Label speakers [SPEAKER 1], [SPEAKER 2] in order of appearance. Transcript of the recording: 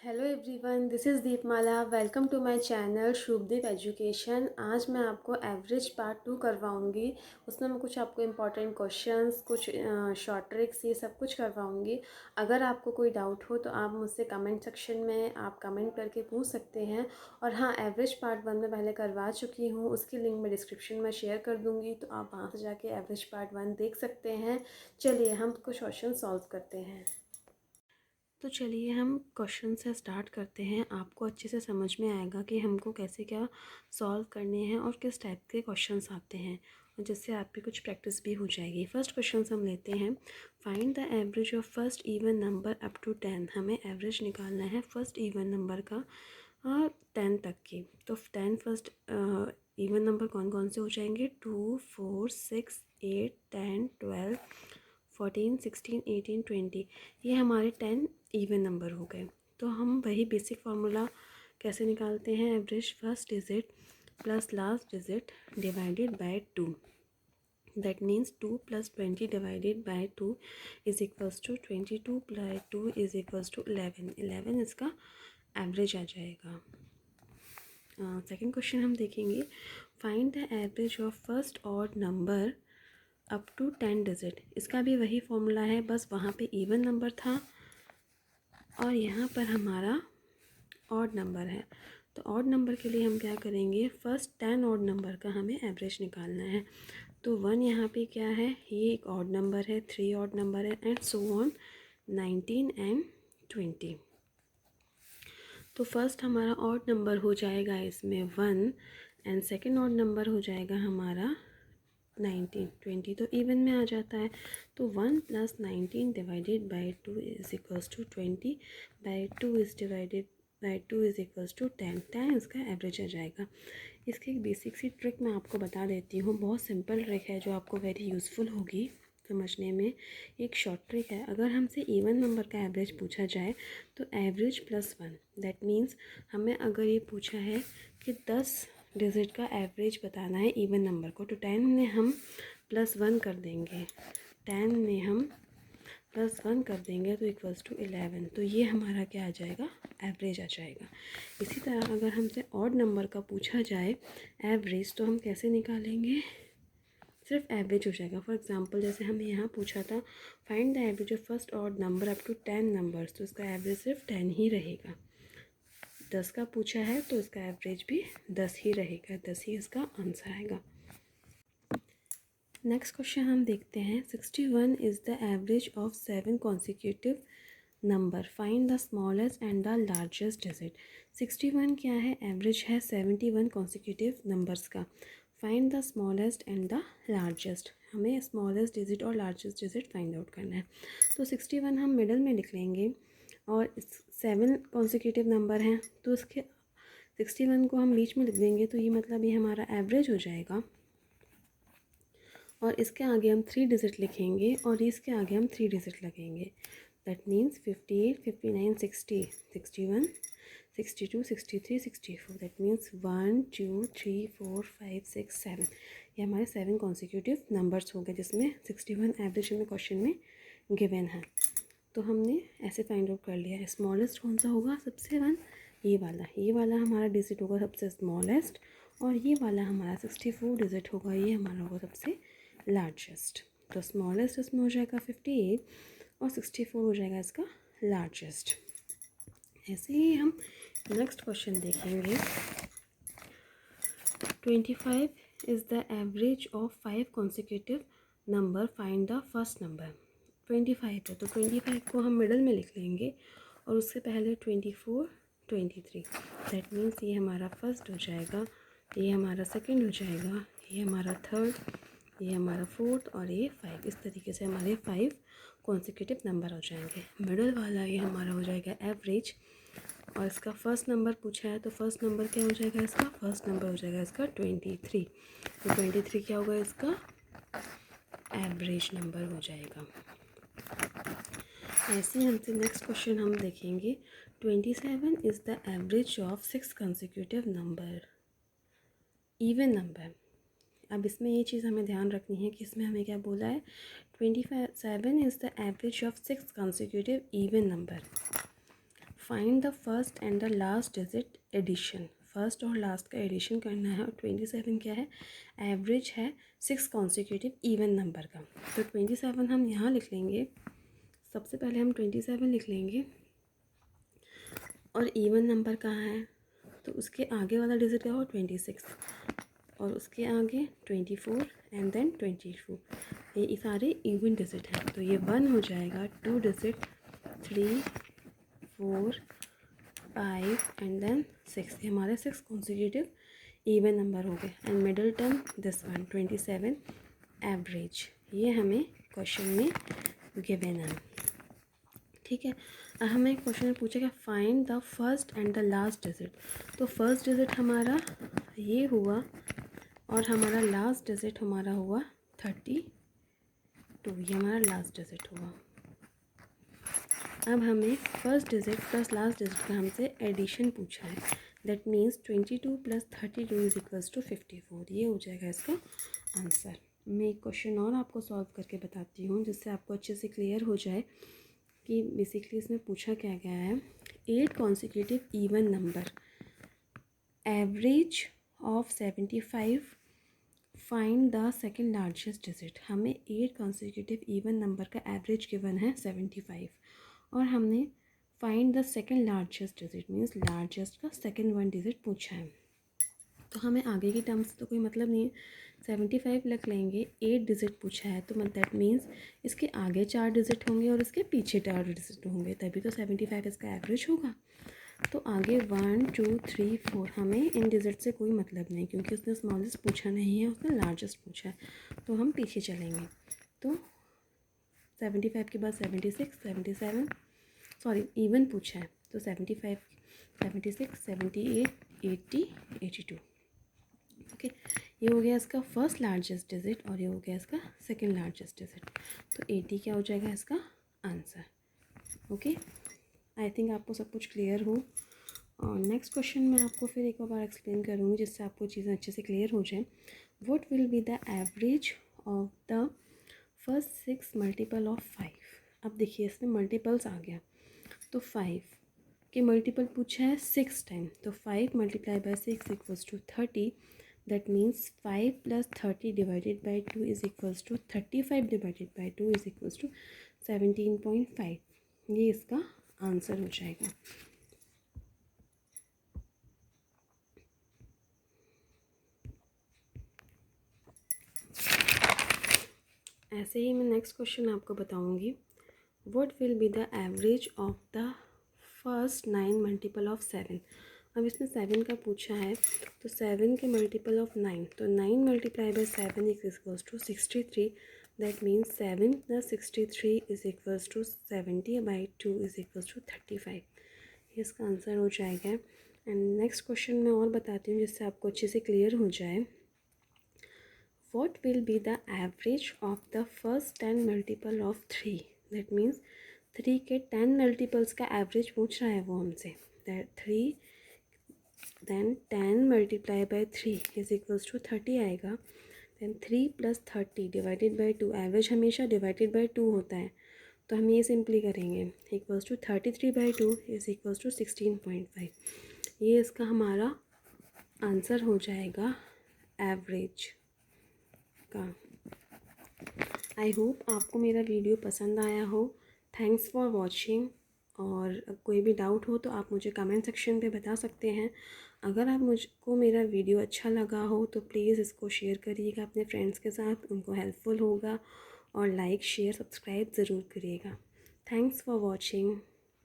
[SPEAKER 1] Hello everyone, this is Deepmala. Welcome to my channel Shubhdeep education. आज मैं आपको एवरेज पार्ट 2 करवाऊंगी। उसमें मैं कुछ आपको इम्पॉर्टेंट क्वेश्चंस, कुछ शॉर्ट ट्रिक्स, ये सब कुछ करवाऊंगी। अगर आपको कोई डाउट हो तो आप मुझसे कमेंट सेक्शन में आप कमेंट करके पूछ सकते हैं। और हाँ, एवरेज पार्ट 1 में पहले करवा चुकी हूँ, उसकी लिंक मैं डिस्क्रिप्शन में शेयर कर दूँगी, तो आप वहाँ से जाके एवरेज पार्ट 1 देख सकते हैं। चलिए हम कुछ क्वेश्चन सॉल्व करते हैं। तो चलिए हम क्वेश्चन से स्टार्ट करते हैं। आपको अच्छे से समझ में आएगा कि हमको कैसे क्या सॉल्व करने हैं और किस टाइप के क्वेश्चंस आते हैं, और जिससे आपकी कुछ प्रैक्टिस भी हो जाएगी। फर्स्ट क्वेश्चन हम लेते हैं। Find the average of first even number up to 10। हमें एवरेज निकालना है फर्स्ट इवन नंबर का 10 तक की। तो 10 फर्स्ट इवन नंबर कौन कौन से हो जाएंगे? 2, 4, 6, 8, 10, 12, 14, 16, 18, 20। ये हमारे 10 इवन नंबर हो गए। तो हम वही बेसिक फार्मूला कैसे निकालते हैं? Average first digit plus last digit divided by 2। That means 2 + 20 divided by 2 is equals to 22 + 2 is equals to 11। 11 इसका एवरेज आ जाएगा। सेकेंड क्वेश्चन हम देखेंगे। Find the average of first odd number up to 10 digit. इसका भी वही formula है, बस वहाँ पे इवन नंबर था और यहाँ पर हमारा ऑड नंबर है। तो ऑड नंबर के लिए हम क्या करेंगे? फर्स्ट 10 ऑड नंबर का हमें एवरेज निकालना है। तो 1 यहाँ पे क्या है? ये एक ऑड नंबर है, 3 ऑड नंबर है, एंड सो ऑन 19 एंड 20। तो फर्स्ट हमारा ऑड नंबर हो जाएगा इसमें 1, एंड सेकेंड ऑड नंबर हो जाएगा हमारा 19। 20 तो इवन में आ जाता है। तो 1 + 19 divided by 2 is equals to 20 by 2 is divided by 2 is equals to 10। 10 इसका एवरेज आ जाएगा। इसकी एक बेसिक सी ट्रिक मैं आपको बता देती हूँ। बहुत सिंपल ट्रिक है जो आपको वेरी यूज़फुल होगी समझने में। एक शॉर्ट ट्रिक है। अगर हमसे इवन नंबर का एवरेज पूछा जाए तो एवरेज +1, दैट मीन्स हमें अगर ये पूछा है कि 10 डिजिट का एवरेज बताना है इवन नंबर को, तो 10 में हम +1 कर देंगे। 10 में हम +1 कर देंगे तो इक्वल्स टू 11। तो ये हमारा क्या आ जाएगा? एवरेज आ जाएगा। इसी तरह अगर हमसे ऑड नंबर का पूछा जाए एवरेज, तो हम कैसे निकालेंगे? सिर्फ एवरेज हो जाएगा। फॉर एग्जांपल जैसे हमें यहाँ पूछा था find the average of first odd number up to 10 numbers, तो इसका एवरेज सिर्फ 10 ही रहेगा। 10 का पूछा है तो इसका एवरेज भी 10 ही रहेगा। 10 ही इसका आंसर आएगा। नेक्स्ट क्वेश्चन हम देखते हैं। 61 is the average of 7 consecutive number. Find the smallest and the largest digit. 61 क्या है? एवरेज है 71 कॉन्सिक्यूटिव नंबर्स का। Find the smallest and the largest. हमें स्मॉलेस्ट डिजिट और लार्जेस्ट डिजिट फाइंड आउट करना है। तो 61 हम मिडल में लिख लेंगे और 7 कॉन्सिक्यूटिव नंबर हैं, तो उसके 61 को हम बीच में लिख देंगे। तो ये मतलब ये हमारा एवरेज हो जाएगा। और इसके आगे हम 3 डिजिट लिखेंगे और इसके आगे हम 3 डिजिट लगेंगे। That means 58, 59, 60, 61, 62, 63, 64। That means 1, 2, 3, 4, 5, 6, 7। ये हमारे 7 कॉन्सिक्यूटिव नंबर्स हो गए, जिसमें 61 एवरेज में क्वेश्चन में गिवन है। तो हमने ऐसे फाइंड आउट कर लिया है। स्मॉलेस्ट कौन सा होगा? सबसे 1 ये वाला हमारा डिजिट होगा सबसे स्मॉलेस्ट, और ये वाला हमारा 64 डिजिट होगा, ये हमारा होगा सबसे लार्जेस्ट। तो स्मॉलेस्ट इसमें हो जाएगा 58 और 64 हो जाएगा इसका लार्जेस्ट। ऐसे ही हम नेक्स्ट क्वेश्चन देखेंगे। 25 is the average of 5 consecutive number. Find the first number. 25 है तो 25 को हम मिडल में लिख लेंगे और उससे पहले 24, 23। दैट मीन्स ये हमारा फर्स्ट हो जाएगा, ये हमारा सेकंड हो जाएगा, ये हमारा थर्ड, ये हमारा फोर्थ और ये 5। इस तरीके से हमारे 5 कॉन्सिक्यूटिव नंबर हो जाएंगे। मिडल वाला ये हमारा हो जाएगा एवरेज, और इसका फर्स्ट नंबर पूछा है तो फर्स्ट नंबर क्या हो जाएगा? इसका फर्स्ट नंबर हो जाएगा इसका 23। तो 23 क्या होगा? इसका एवरेज नंबर हो जाएगा। ऐसे ही हमसे नेक्स्ट क्वेश्चन हम देखेंगे। 27 is the average of 6 consecutive number. Even number. अब इसमें ये चीज़ हमें ध्यान रखनी है कि इसमें हमें क्या बोला है? 27 is the average of 6 consecutive even number. Find the first and the last digit addition, first और लास्ट का एडिशन करना है। और 27 क्या है, एवरेज है 6 कॉन्सिक्यूटिव इवन नंबर का। तो 27 हम यहाँ लिख लेंगे, सबसे पहले हम 27 लिख लेंगे। और इवन नंबर कहाँ है, तो उसके आगे वाला डिजिट क्या हो, 26, और उसके आगे 24 एंड देन 24। ये सारे इवन डिजिट हैं, तो ये 1 हो जाएगा, 2 डिजिट 3 4 5 एंड देन 6। ये हमारे 6 कॉन्सिक्यूटिव इवन नंबर हो गए। And middle term this one 27 average, ये हमें क्वेश्चन में गिवन है। ठीक है, हमें क्वेश्चन में पूछा कि find the first and the last digit. तो फर्स्ट डिजिट हमारा ये हुआ और हमारा लास्ट डिजिट हमारा हुआ 32, ये हमारा लास्ट डिजिट हुआ। अब हमें first digit plus last digit का हमसे एडिशन पूछा है। That means 22 + 32 is equals to 54। ये हो जाएगा इसका आंसर। मैं एक क्वेश्चन और आपको सॉल्व करके बताती हूँ जिससे आपको अच्छे से क्लियर हो जाए कि बेसिकली इसमें पूछा क्या गया है। 8 consecutive even number, average of 75, find the second largest digit. हमें 8 कॉन्सिक्यूटिव इवन नंबर का एवरेज गिवन है 75 और हमने find the second largest digit means largest का सेकेंड वन डिजिट पूछा है। तो हमें आगे की टर्म्स से तो कोई मतलब नहीं है, 75 लिख लेंगे। 8 डिजिट पूछा है तो दैट मीन्स इसके आगे 4 डिजिट होंगे और इसके पीछे 4 डिजिट होंगे, तभी तो 75 इसका एवरेज होगा। तो आगे 1 2 3 4 हमें इन डिजिट से कोई मतलब नहीं क्योंकि उसने स्मॉलेस्ट पूछा नहीं है, उसने लार्जेस्ट पूछा है। तो हम पीछे चलेंगे, तो 75 के बाद 76 77 सॉरी इवन पूछा है तो 75 76 78 80 82। ओके, ये हो गया इसका फर्स्ट लार्जेस्ट डिजिट और ये हो गया इसका सेकंड लार्जेस्ट डिजिट। तो 80 क्या हो जाएगा इसका आंसर। ओके, आई थिंक आपको सब कुछ क्लियर हो। और नेक्स्ट क्वेश्चन मैं आपको फिर एक बार एक्सप्लेन करूँगी जिससे आपको चीज़ें अच्छे से क्लियर हो जाए। What will be the average of the first 6 multiple of 5। अब देखिए इसमें मल्टीपल्स आ गया, तो 5 के मल्टीपल पूछा है 6 टाइम, तो 5 × 6 equals to 30। That means 5 + 30 divided by 2 is equals to 35 divided by 2 is equals to 17.5। ये इसका आंसर हो जाएगा। ऐसे ही मैं नेक्स्ट क्वेश्चन आपको बताऊंगी। What will be the average of the first 9 multiple of 7। अब इसमें 7 का पूछा है तो 7 के मल्टीपल ऑफ 9, तो 9 × 7 is equals to 63। That means 7 + 63 is equals to 70/2 is equals to 35। ये इसका आंसर हो जाएगा। एंड नेक्स्ट क्वेश्चन मैं और बताती हूँ जिससे आपको अच्छे से क्लियर हो जाए। What will be the average of the first 10 multiple of 3? That means 3 के 10 मल्टीपल्स का एवरेज पूछ रहा है वो हमसे। 3 then 10 × 3 इज इक्वल्स टू 30 आएगा। then 3 + 30 डिवाइडेड बाई 2, एवरेज हमेशा डिवाइडेड बाई 2 होता है तो हम ये सिंपली करेंगे, equals to 33/2 is equals to 16.5। ये इसका हमारा आंसर हो जाएगा एवरेज का। आई होप आपको मेरा वीडियो पसंद आया हो। Thanks for watching. और कोई भी डाउट हो तो आप मुझे कमेंट सेक्शन पे बता सकते हैं। अगर आप मुझको मेरा वीडियो अच्छा लगा हो तो प्लीज़ इसको शेयर करिएगा अपने फ्रेंड्स के साथ, उनको हेल्पफुल होगा। और लाइक शेयर सब्सक्राइब ज़रूर करिएगा। Thanks for watching.